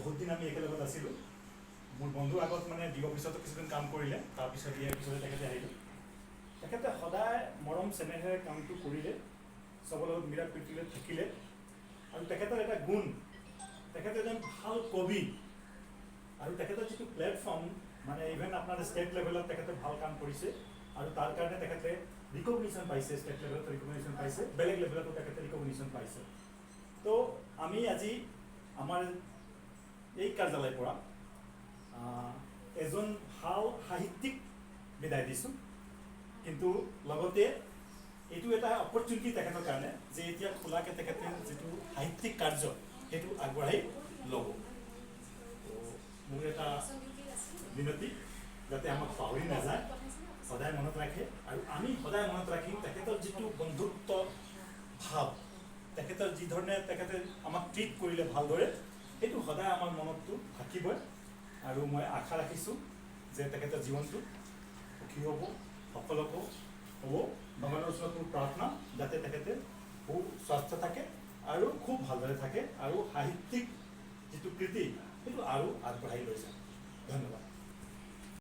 বহুত দিন আমি একেলগত আছিলোঁ। মোৰ বন্ধুৰ আগত মানে ডি অফিচতো কিছুদিন কাম কৰিলে, তাৰপিছত ইয়াৰ পিছতে তেখেতে আহিলে। তেখেতে সদায় মৰম চেনেহেৰে কামটো কৰিলে, চবৰ লগত মিলা প্ৰীতিৰে থাকিলে। আৰু তেখেতৰ এটা গুণ, তেখেতে এজন ভাল কবি। আৰু তেখেতৰ যিটো প্লেটফৰ্ম, মানে ইভেন আপোনাৰ ষ্টেট লেভেলত তেখেতে ভাল কাম কৰিছে। আৰু তাৰ কাৰণে তেখেতে ৰিকগনিশ্যন পাইছে, ষ্টেট লেভেলত ৰিকগনিশ্যন পাইছে, বেলেগ লেভেলতো তেখেতে ৰিকগনিশ্যন পাইছে। তো আমি আজি আমাৰ এই কাৰ্যালয়ৰ পৰা এজন ভাল সাহিত্যিক বিদায় দিছোঁ। কিন্তু লগতে এইটো এটা অপৰচুনিটি তেখেতৰ কাৰণে যে এতিয়া খোলাকৈ তেখেতে যিটো সাহিত্যিক কাৰ্য সেইটো আগবঢ়াই ল'ব। মোৰ এটা বিনতি, যাতে আমাক পাহৰি নাযায়, সদায় মনত ৰাখে। আৰু আমি সদায় মনত ৰাখিম তেখেতৰ যিটো বন্ধুত্ব ভাৱ, তেখেতৰ যি ধৰণে তেখেতে আমাক ট্ৰিট কৰিলে ভালদৰে, সেইটো সদায় আমাৰ মনতটো থাকিবই। আৰু মই আশা ৰাখিছোঁ যে তেখেতৰ জীৱনটো সুখী হ'ব, সফল হ'ব। ভগৱানৰ ওচৰত মোৰ প্ৰাৰ্থনা যাতে তেখেতে সুস্বাস্থ্য থাকে আৰু খুব ভালদৰে থাকে আৰু সাহিত্যিক যিটো কৃতি সেইটো আৰু আগবঢ়াই লৈ যায়। ধন্যবাদ।